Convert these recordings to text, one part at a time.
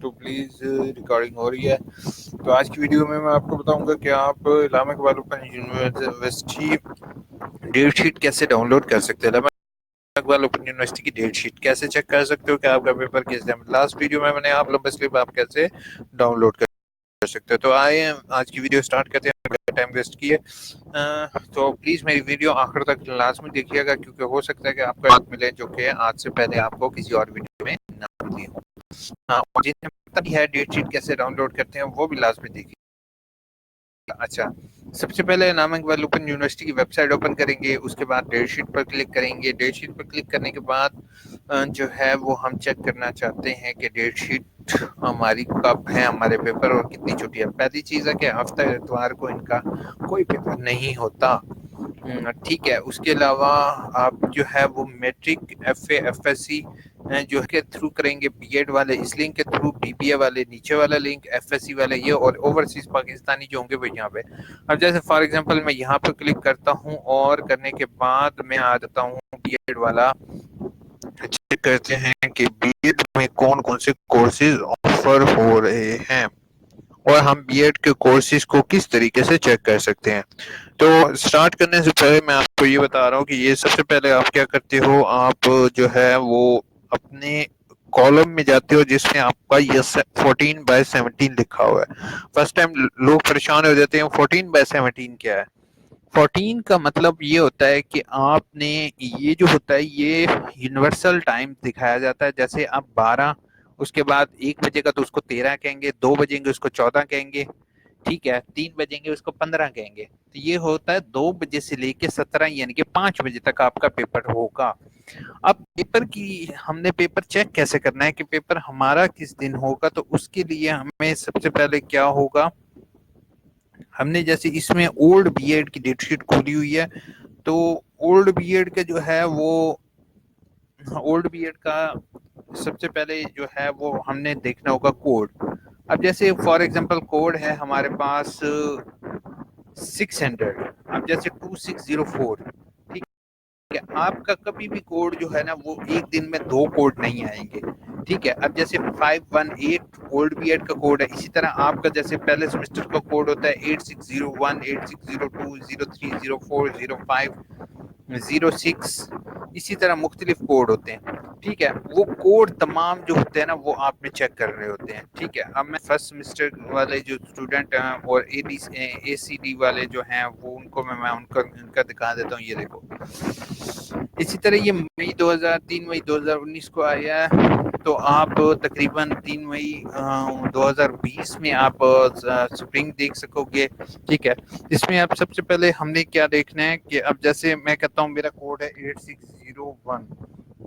تو please recording ہو رہی ہے. تو آج کی ویڈیو میں آپ کو بتاؤں گا کہ آپ Allama Iqbal open university date sheet کیسے ڈاؤن لوڈ کر سکتے ہیں. علامہ اقبال اوپن یونیورسٹی کی ڈیٹ شیٹ کیسے چیک کر سکتے ہو کہ آپ کا پیپر کس دن. لاسٹ ویڈیو میں نے آپ لمبا سلپ آپ کیسے ڈاؤن لوڈ کر سکتے ہو. تو آئے آج کی ویڈیو سٹارٹ کرتے ہیں. ٹائم ویسٹ کیے تو پلیز میری ویڈیو آخر تک لازمی دیکھیے گا, کیونکہ ہو سکتا ہے کہ آپ کو بات ملے جو کہ آج سے پہلے آپ کو کسی اور ویڈیو میں نہ ملی ہو. جنہیں پتہ نہیں ہے ڈیٹ شیٹ کیسے ڈاؤن لوڈ کرتے ہیں وہ بھی لازمی دیکھیے. اچھا, سب سے پہلے علامہ اقبال اوپن یونیورسٹی کی ویب سائٹ اوپن کریں گے. اس کے بعد ڈیٹ شیٹ پر کلک کریں گے. ڈیٹ شیٹ پر کلک کرنے کے بعد جو ہے وہ ہم چیک کرنا چاہتے ہیں کہ ڈیٹ شیٹ ہماری کب ہے, ہمارے پیپر اور کتنی چھٹی ہے. پہلی چیز ہے کہ ہفتہ اتوار کو ان کا کوئی پیپر نہیں ہوتا. ٹھیک ہے, اس کے علاوہ آپ جو ہے وہ matric, F A, F S C جو ہے تھرو کریں گے. بی ایڈ والے اس لنک کے تھرو, بی بی اے والے نیچے والا لنک, ایف ایس سی والے یہ, اور اوورسیز پاکستانی جو ہوں گے وہ یہاں پہ. اب جیسے فار ایگزامپل میں یہاں پہ کلک کرتا ہوں اور کرنے کے بعد میں آ جاتا ہوں بی ایڈ والا. چیک کرتے ہیں کہ بی ایڈ میں کون کون سے کورسز آفر ہو رہے ہیں اور ہم بی ایڈ کے کورسز کو کس طریقے سے چیک کر سکتے ہیں. تو سٹارٹ کرنے سے پہلے میں آپ کو یہ بتا رہا ہوں کہ یہ سب سے پہلے آپ کیا کرتے ہو, آپ جو ہے وہ اپنے کالم میں جاتے ہو جس میں آپ کا یہ 14/17 لکھا ہوا ہے. فرسٹ ٹائم لوگ پریشان ہو جاتے ہیں 14/17 کیا ہے. 14 کا مطلب یہ ہوتا ہے کہ آپ نے یہ جو ہوتا ہے یہ یونیورسل ٹائم دکھایا جاتا ہے. جیسے آپ 12, اس کے بعد 1 بجے کا تو اس کو 13 کہیں گے, 2 بجیں گے اس کو 14 کہیں گے, ٹھیک ہے, 3 بجیں گے اس کو 15 کہیں گے. تو یہ ہوتا ہے 2 بجے سے لے کے 17 یعنی کہ 5 بجے تک آپ کا پیپر ہوگا. اب پیپر کی ہم نے پیپر چیک کیسے کرنا ہے کہ پیپر ہمارا کس دن ہوگا. تو اس کے لیے ہمیں سب سے پہلے کیا ہوگا, ہم نے جیسے اس میں اولڈ بی ایڈ کی ڈیٹ شیٹ کھولی ہوئی ہے. تو اولڈ بی ایڈ کا جو ہے وہ اولڈ بی ایڈ کا سب سے پہلے جو ہے وہ ہم نے دیکھنا ہوگا کوڈ. اب جیسے فار ایگزامپل کوڈ ہے ہمارے پاس 600, اب جیسے 2604, ٹھیک ہے. آپ کا کبھی بھی کوڈ جو ہے نا وہ ایک دن میں 2 کوڈ نہیں آئیں گے, ٹھیک ہے. اب جیسے 518 اولڈ بی ایڈ کا کوڈ ہے, اسی طرح آپ کا جیسے پہلے سیمسٹر کا کوڈ ہوتا ہے 8601, 8602, 03, 04, 05, 06, اسی طرح مختلف کوڈ ہوتے ہیں, ٹھیک ہے. وہ کوڈ تمام جو ہوتے ہیں نا وہ آپ نے چیک کر رہے ہوتے ہیں, ٹھیک ہے. اب میں فرسٹ سیمسٹر والے جو اسٹوڈنٹ ہیں اور اے سی ڈی والے جو ہیں وہ ان کو میں ان کا دکھا دیتا ہوں. یہ دیکھو, اسی طرح یہ مئی 3 مئی 2019 کو آیا ہے. تو آپ تقریباً 3 مئی 2020 میں آپ سپرنگ دیکھ سکو گے, ٹھیک ہے. اس میں اب سب سے پہلے ہم نے کیا دیکھنا ہے کہ اب جیسے میں کہتا ہوں میرا کوڈ ہے 8601,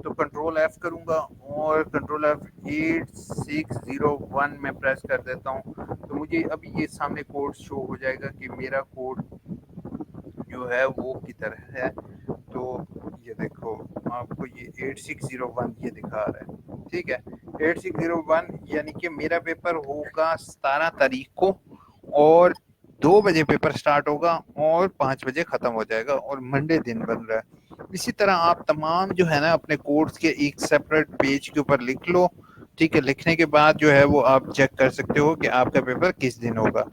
تو کنٹرول ایف کروں گا اور کنٹرول ایف 8601 میں پریس کر دیتا ہوں. تو مجھے اب یہ سامنے کوڈ شو ہو جائے گا کہ میرا کوڈ جو ہے وہ کدھر ہے. تو یہ دیکھو آپ کو یہ 8601 یہ دکھا رہا ہے, ٹھیک ہے. 8601 یعنی کہ میرا پیپر ہوگا 17 تاریخ کو, اور 2 بجے پیپر سٹارٹ ہوگا اور 5 بجے ختم ہو جائے گا, اور منڈے دن بن رہا ہے. اسی طرح آپ تمام جو ہے نا اپنے کورس کے ایک سیپریٹ پیج کے اوپر لکھ لو, ٹھیک ہے. لکھنے کے بعد جو ہے وہ آپ چیک کر سکتے ہو کہ آپ کا پیپر کس دن ہوگا.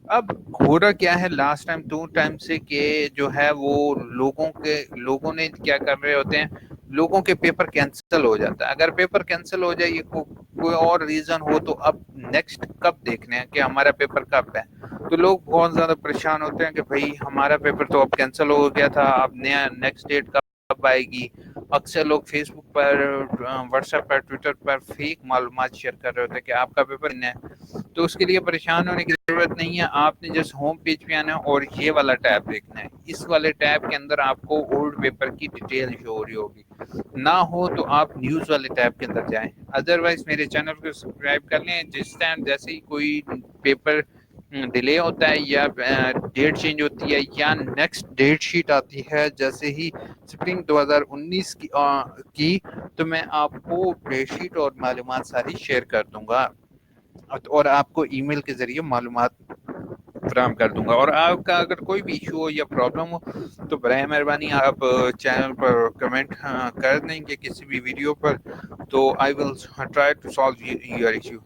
اب ہو رہا کیا ہے لاسٹ ٹائم سے کہ جو ہے وہ لوگوں نے کیا کر رہے ہوتے ہیں, لوگوں کے پیپر کینسل ہو جاتا ہے. اگر پیپر کینسل ہو جائے کوئی اور ریزن ہو تو اب نیکسٹ کب دیکھنے ہیں کہ ہمارا پیپر کب ہے. تو لوگ بہت زیادہ پریشان ہوتے ہیں کہ بھائی ہمارا پیپر تو اب کینسل ہو گیا تھا, اب نیا نیکسٹ ڈیٹ کب آئے گی. اکثر لوگ فیس بک پر, واٹس ایپ پر, ٹویٹر پر فیک معلومات شیئر کر رہے ہوتے ہیں کہ آپ کا پیپر ہے. تو اس کے لیے پریشان ہونے کی ضرورت نہیں ہے. آپ نے جس ہوم پیج پہ آنا ہے اور یہ والا ٹیب دیکھنا ہے. اس والے ٹیب کے اندر آپ کو اولڈ پیپر کی ڈیٹیل شو ہو رہی ہوگی. نہ ہو تو آپ نیوز والے ٹیب کے اندر جائیں, ادروائز میرے چینل کو سبسکرائب کر لیں. جس ٹائم جیسے ہی کوئی پیپر ڈیلے ہوتا ہے یا ڈیٹ چینج ہوتی ہے یا نیکسٹ ڈیٹ شیٹ آتی ہے, جیسے ہی سپرنگ 2019 کی, تو میں آپ کو ڈیٹ شیٹ اور معلومات ساری شیئر کر دوں گا, اور آپ کو ای میل کے ذریعے معلومات فراہم کر دوں گا. اور آپ کا اگر کوئی بھی ایشو ہو یا پرابلم ہو تو براہ مہربانی آپ چینل پر کمنٹ کر دیں گے کسی بھی ویڈیو پر, تو I will try to solve your issue.